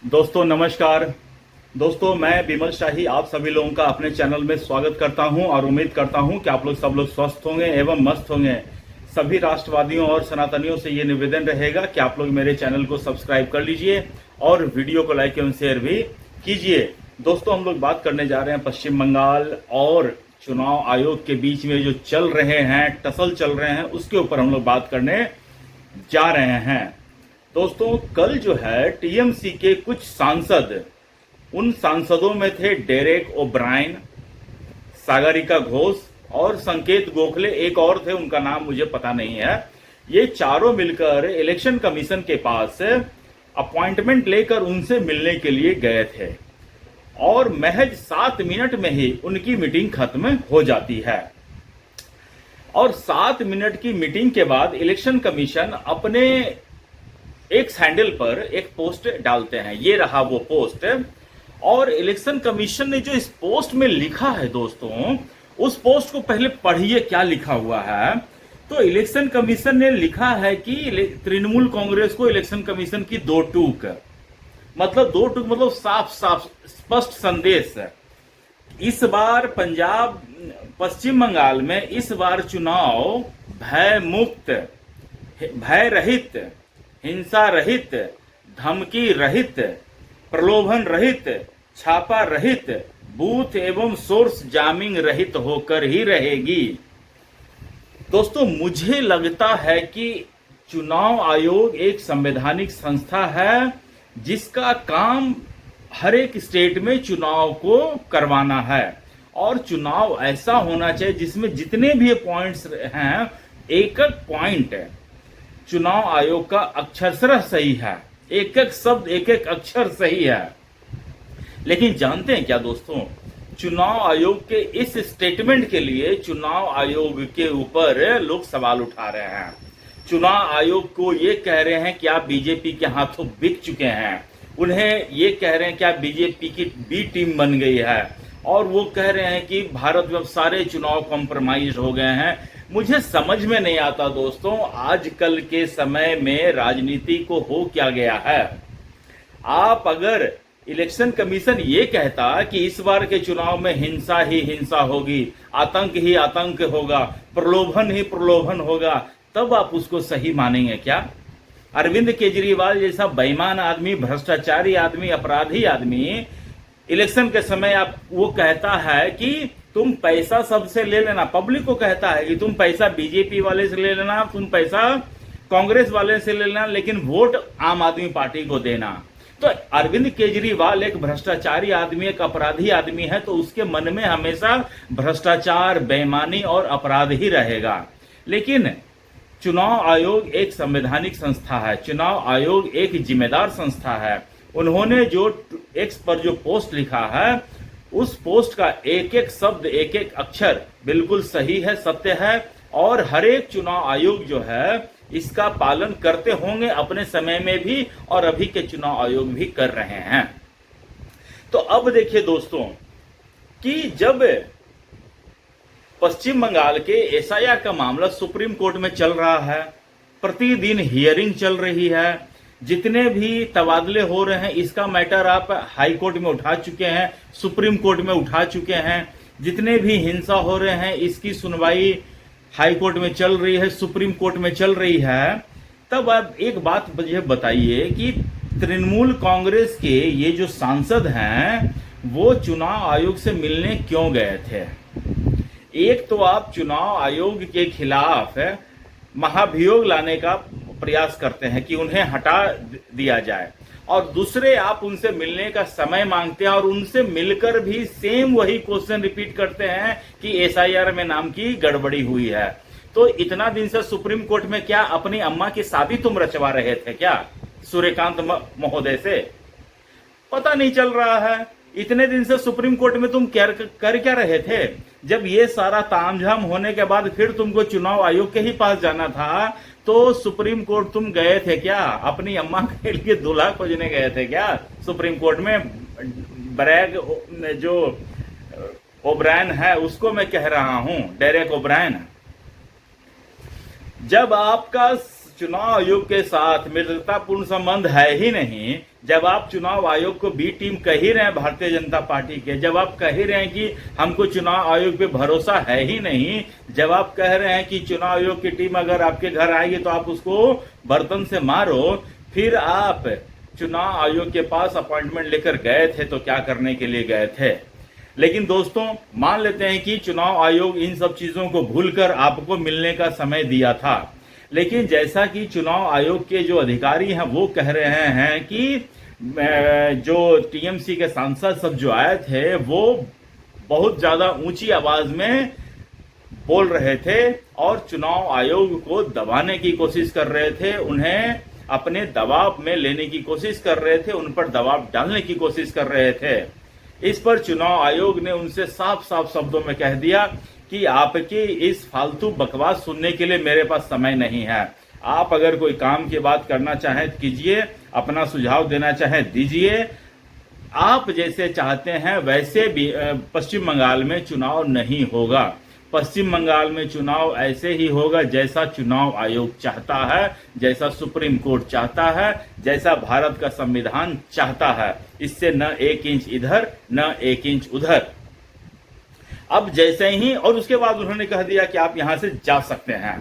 दोस्तों नमस्कार। दोस्तों मैं विमल शाही आप सभी लोगों का अपने चैनल में स्वागत करता हूं और उम्मीद करता हूं कि आप लोग सब लोग स्वस्थ होंगे एवं मस्त होंगे। सभी राष्ट्रवादियों और सनातनियों से ये निवेदन रहेगा कि आप लोग मेरे चैनल को सब्सक्राइब कर लीजिए और वीडियो को लाइक एवं शेयर भी कीजिए। दोस्तों हम लोग बात करने जा रहे हैं पश्चिम बंगाल और चुनाव आयोग के बीच में जो चल रहे हैं टसल चल रहे हैं उसके ऊपर हम लोग बात करने जा रहे हैं। दोस्तों कल जो है टीएमसी के कुछ सांसद, उन सांसदों में थे डेरेक ओब्रायन, सागरिका घोष और संकेत गोखले, एक और थे उनका नाम मुझे पता नहीं है। ये चारों मिलकर इलेक्शन कमीशन के पास अपॉइंटमेंट लेकर उनसे मिलने के लिए गए थे और महज 7 मिनट में ही उनकी मीटिंग खत्म हो जाती है। और 7 मिनट की मीटिंग के बाद इलेक्शन कमीशन अपने एक्स हैंडल पर एक पोस्ट डालते हैं। ये रहा वो पोस्ट। और इलेक्शन कमीशन ने जो इस पोस्ट में लिखा है दोस्तों, उस पोस्ट को पहले पढ़िए क्या लिखा हुआ है। तो इलेक्शन कमीशन ने लिखा है कि तृणमूल कांग्रेस को इलेक्शन कमीशन की दो टूक मतलब साफ साफ स्पष्ट संदेश है। इस बार पंजाब पश्चिम बंगाल में इस बार चुनाव भय मुक्त, भय रहित, हिंसा रहित, धमकी रहित, प्रलोभन रहित, छापा रहित, बूथ एवं सोर्स जामिंग रहित होकर ही रहेगी। दोस्तों मुझे लगता है कि चुनाव आयोग एक संवैधानिक संस्था है जिसका काम हर एक स्टेट में चुनाव को करवाना है और चुनाव ऐसा होना चाहिए जिसमें जितने भी पॉइंट्स हैं एक एक पॉइंट चुनाव आयोग का अक्षरशः सही है, एक एक शब्द एक एक अक्षर सही है। लेकिन जानते हैं क्या दोस्तों, चुनाव आयोग के इस स्टेटमेंट के लिए चुनाव आयोग के ऊपर लोग सवाल उठा रहे हैं। चुनाव आयोग को ये कह रहे हैं कि आप बीजेपी के हाथों बिक चुके हैं, उन्हें ये कह रहे हैं कि आप बीजेपी की बी टीम बन गई है और वो कह रहे हैं कि भारत में सारे चुनाव कॉम्प्रोमाइज हो गए हैं। मुझे समझ में नहीं आता दोस्तों, आजकल के समय में राजनीति को हो क्या गया है। आप अगर इलेक्शन कमीशन ये कहता कि इस बार के चुनाव में हिंसा ही हिंसा होगी, आतंक ही आतंक होगा, प्रलोभन ही प्रलोभन होगा, तब आप उसको सही मानेंगे क्या? अरविंद केजरीवाल जैसा बेईमान आदमी, भ्रष्टाचारी आदमी, अपराधी आदमी इलेक्शन के समय आप वो कहता है कि तुम पैसा सबसे ले लेना, पब्लिक को कहता है कि तुम पैसा बीजेपी वाले से ले लेना, तुम पैसा कांग्रेस वाले से ले लेना, लेकिन वोट आम आदमी पार्टी को देना। तो अरविंद केजरीवाल एक भ्रष्टाचारी आदमी, एक अपराधी आदमी है, तो उसके मन में हमेशा भ्रष्टाचार, बेईमानी और अपराध ही रहेगा। लेकिन चुनाव आयोग एक संवैधानिक संस्था है, चुनाव आयोग एक जिम्मेदार संस्था है। उन्होंने जो एक्स पर जो पोस्ट लिखा है, उस पोस्ट का एक एक शब्द एक एक अक्षर बिल्कुल सही है, सत्य है और हर एक चुनाव आयोग जो है इसका पालन करते होंगे अपने समय में भी और अभी के चुनाव आयोग भी कर रहे हैं। तो अब देखिए दोस्तों कि जब पश्चिम बंगाल के एसआईआर का मामला सुप्रीम कोर्ट में चल रहा है, प्रतिदिन हियरिंग चल रही है, जितने भी तबादले हो रहे हैं इसका मैटर आप हाई कोर्ट में उठा चुके हैं, सुप्रीम कोर्ट में उठा चुके हैं, जितने भी हिंसा हो रहे हैं इसकी सुनवाई हाई कोर्ट में चल रही है, सुप्रीम कोर्ट में चल रही है। तब आप एक बात मुझे बताइए कि तृणमूल कांग्रेस के ये जो सांसद हैं वो चुनाव आयोग से मिलने क्यों गए थे? एक तो आप चुनाव आयोग के खिलाफ महाभियोग लाने का प्रयास करते हैं कि उन्हें हटा दिया जाए, और दूसरे आप उनसे मिलने का समय मांगते हैं और उनसे मिलकर भी सेम वही क्वेश्चन रिपीट करते हैं कि एसआईआर में नाम की गड़बड़ी हुई है। तो इतना दिन से सुप्रीम कोर्ट में क्या अपनी अम्मा की शादी तुम रचवा रहे थे क्या सूर्यकांत महोदय से? पता नहीं चल रहा है। इतने दिन से सुप्रीम कोर्ट में तुम कर क्या रहे थे? जब ये सारा तामझाम होने के बाद फिर तुमको चुनाव आयोग के ही पास जाना था, तो सुप्रीम कोर्ट तुम गए थे क्या? अपनी अम्मा के लिए दूल्हा खोजने गए थे क्या सुप्रीम कोर्ट में? ब्रैग जो ओब्रायन है उसको मैं कह रहा हूं, डेरेक ओब्रायन। जब आपका चुनाव आयोग के साथ मित्रतापूर्ण संबंध है ही नहीं, जब आप चुनाव आयोग को बी टीम कह ही रहे हैं भारतीय जनता पार्टी के, जब आप कह ही रहे हैं कि हमको चुनाव आयोग पे भरोसा है ही नहीं, जब आप कह रहे हैं कि चुनाव आयोग की टीम अगर आपके घर आएगी तो आप उसको बर्तन से मारो, फिर आप चुनाव आयोग के पास अपॉइंटमेंट लेकर गए थे तो क्या करने के लिए गए थे। लेकिन दोस्तों मान लेते हैं कि चुनाव आयोग इन सब चीजों को भूलकर आपको मिलने का समय दिया था, लेकिन जैसा कि चुनाव आयोग के जो अधिकारी हैं वो कह रहे हैं कि जो टीएमसी के सांसद सब जो आए थे वो बहुत ज्यादा ऊंची आवाज में बोल रहे थे और चुनाव आयोग को दबाने की कोशिश कर रहे थे, उन्हें अपने दबाव में लेने की कोशिश कर रहे थे, उन पर दबाव डालने की कोशिश कर रहे थे। इस पर चुनाव आयोग ने उनसे साफ साफ शब्दों में कह दिया कि आपकी इस फालतू बकवास सुनने के लिए मेरे पास समय नहीं है। आप अगर कोई काम की बात करना चाहें कीजिए, अपना सुझाव देना चाहें दीजिए, आप जैसे चाहते हैं वैसे भी पश्चिम बंगाल में चुनाव नहीं होगा। पश्चिम बंगाल में चुनाव ऐसे ही होगा जैसा चुनाव आयोग चाहता है, जैसा सुप्रीम कोर्ट चाहता है, जैसा भारत का संविधान चाहता है। इससे न 1 इंच इधर न 1 इंच उधर। अब जैसे ही और उसके बाद उन्होंने कह दिया कि आप यहां से जा सकते हैं,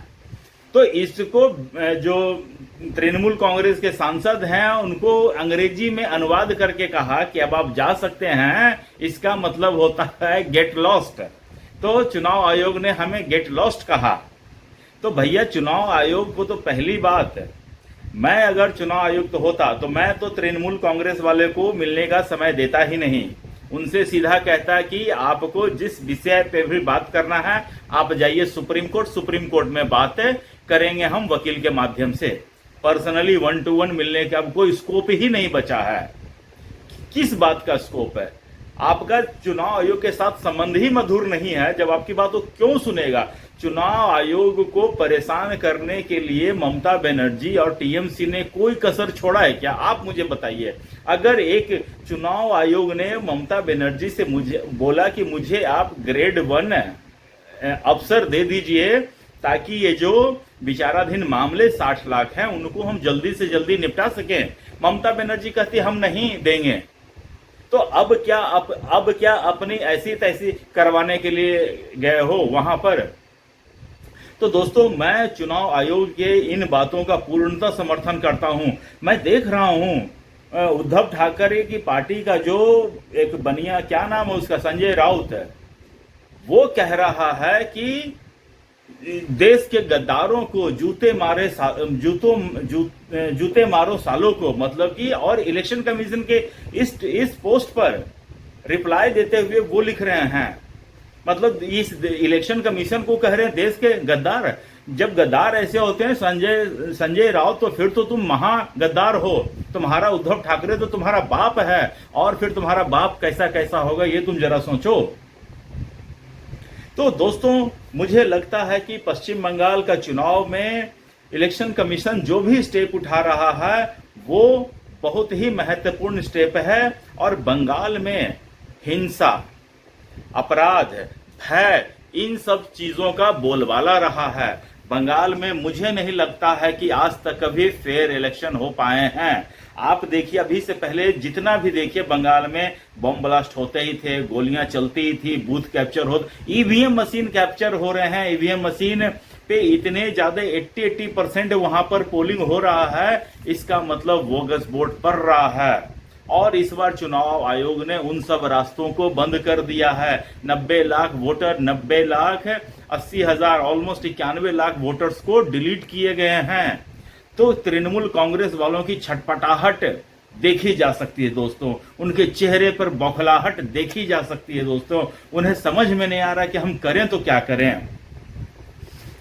तो इसको जो तृणमूल कांग्रेस के सांसद हैं उनको अंग्रेजी में अनुवाद करके कहा कि अब आप जा सकते हैं, इसका मतलब होता है गेट लॉस्ट। तो चुनाव आयोग ने हमें गेट लॉस्ट कहा। तो भैया चुनाव आयोग को तो पहली बात, मैं अगर चुनाव आयुक्त होता तो मैं तो तृणमूल कांग्रेस वाले को मिलने का समय देता ही नहीं, उनसे सीधा कहता कि आपको जिस विषय पे भी बात करना है आप जाइए सुप्रीम कोर्ट, सुप्रीम कोर्ट में बात करेंगे हम वकील के माध्यम से। पर्सनली 1 to 1 मिलने का अब कोई स्कोप ही नहीं बचा है। किस बात का स्कोप है? आपका चुनाव आयोग के साथ संबंध ही मधुर नहीं है, जब आपकी बात वो क्यों सुनेगा? चुनाव आयोग को परेशान करने के लिए ममता बनर्जी और टीएमसी ने कोई कसर छोड़ा है क्या? आप मुझे बताइए। अगर एक चुनाव आयोग ने ममता बनर्जी से मुझे बोला कि मुझे आप ग्रेड 1 अफसर दे दीजिए ताकि ये जो विचाराधीन मामले 60 लाख हैं उनको हम जल्दी से जल्दी निपटा सकें, ममता बनर्जी कहती हम नहीं देंगे। तो अब क्या अपनी ऐसी तैसी करवाने के लिए गए हो वहां पर? तो दोस्तों मैं चुनाव आयोग के इन बातों का पूर्णतः समर्थन करता हूं। मैं देख रहा हूं उद्धव ठाकरे की पार्टी का जो एक बनिया, क्या नाम है उसका, संजय राउत है, वो कह रहा है कि देश के गद्दारों को जूते मारो सालों को, मतलब कि, और इलेक्शन कमीशन के इस पोस्ट पर रिप्लाई देते हुए वो लिख रहे हैं, मतलब इस इलेक्शन कमीशन को कह रहे हैं देश के गद्दार। जब गद्दार ऐसे होते हैं संजय राउत, तो फिर तो तुम महा गद्दार हो। तुम्हारा उद्धव ठाकरे तो तुम्हारा बाप है, और फिर तुम्हारा बाप कैसा कैसा होगा ये तुम जरा सोचो। तो दोस्तों मुझे लगता है कि पश्चिम बंगाल का चुनाव में इलेक्शन कमीशन जो भी स्टेप उठा रहा है वो बहुत ही महत्वपूर्ण स्टेप है, और बंगाल में हिंसा, अपराध, भय, इन सब चीजों का बोलबाला रहा है। बंगाल में मुझे नहीं लगता है कि आज तक कभी फेयर इलेक्शन हो पाए हैं। आप देखिए, अभी से पहले जितना भी देखिए बंगाल में बम ब्लास्ट होते ही थे, गोलियां चलती ही थी, बूथ कैप्चर हो, ईवीएम मशीन कैप्चर हो रहे हैं। ईवीएम मशीन पे इतने ज्यादा 80% वहां पर पोलिंग हो रहा है, इसका मतलब बोगस वोट पड़ रहा है। और इस बार चुनाव आयोग ने उन सब रास्तों को बंद कर दिया है। 90 लाख वोटर, 90 लाख 80 हजार, ऑलमोस्ट 91 लाख वोटर्स को डिलीट किए गए हैं। तो तृणमूल कांग्रेस वालों की छटपटाहट देखी जा सकती है दोस्तों, उनके चेहरे पर बौखलाहट देखी जा सकती है दोस्तों। उन्हें समझ में नहीं आ रहा कि हम करें तो क्या करें।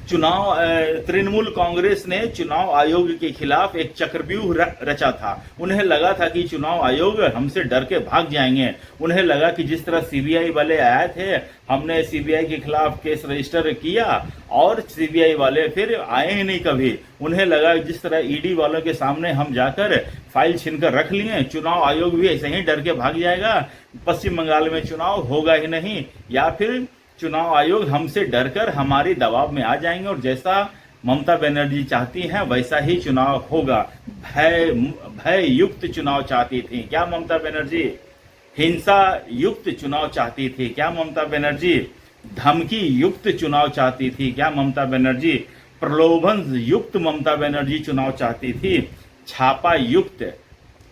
तृणमूल कांग्रेस ने चुनाव आयोग के खिलाफ एक चक्रव्यूह रचा था। उन्हें लगा था कि चुनाव आयोग हमसे डर के भाग जाएंगे। उन्हें लगा कि जिस तरह सीबीआई वाले आए थे, हमने सीबीआई के खिलाफ केस रजिस्टर किया और सीबीआई वाले फिर आए ही नहीं कभी। उन्हें लगा जिस तरह ईडी वालों के सामने हम जाकर फाइल छीनकर रख लिए, चुनाव आयोग भी ऐसे ही डर के भाग जाएगा, पश्चिम बंगाल में चुनाव होगा ही नहीं, या फिर चुनाव आयोग हमसे डरकर हमारी दबाव में आ जाएंगे और जैसा ममता बनर्जी चाहती हैं वैसा ही चुनाव होगा। भय युक्त चुनाव चाहती थी क्या ममता बनर्जी? हिंसा युक्त चुनाव चाहती थी क्या ममता बनर्जी? धमकी युक्त चुनाव चाहती थी क्या ममता बनर्जी? प्रलोभन युक्त ममता बनर्जी चुनाव चाहती थी? छापा युक्त?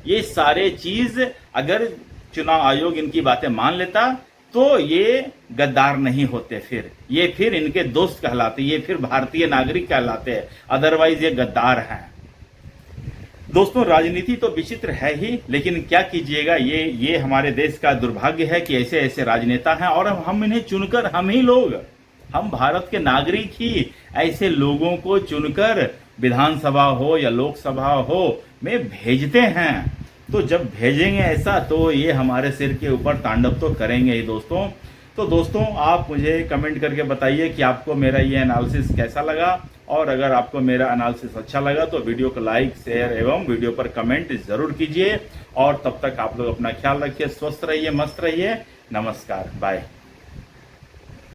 ये सारे चीज अगर चुनाव आयोग इनकी बातें मान लेता तो ये गद्दार नहीं होते, फिर इनके दोस्त कहलाते, ये फिर भारतीय नागरिक कहलाते हैं, अदरवाइज ये गद्दार हैं। दोस्तों, राजनीति तो विचित्र है ही, लेकिन क्या कीजिएगा, ये हमारे देश का दुर्भाग्य है कि ऐसे ऐसे राजनेता हैं और हम इन्हें चुनकर, हम भारत के नागरिक ही ऐसे लोगों को चुनकर विधानसभा हो या लोकसभा हो में भेजते हैं। तो जब भेजेंगे ऐसा तो ये हमारे सिर के ऊपर तांडव तो करेंगे ही दोस्तों। तो दोस्तों, आप मुझे कमेंट करके बताइए कि आपको मेरा ये एनालिसिस कैसा लगा, और अगर आपको मेरा एनालिसिस अच्छा लगा तो वीडियो को लाइक, शेयर एवं वीडियो पर कमेंट जरूर कीजिए। और तब तक आप लोग अपना ख्याल रखिए, स्वस्थ रहिए, मस्त रहिए। नमस्कार, बाय।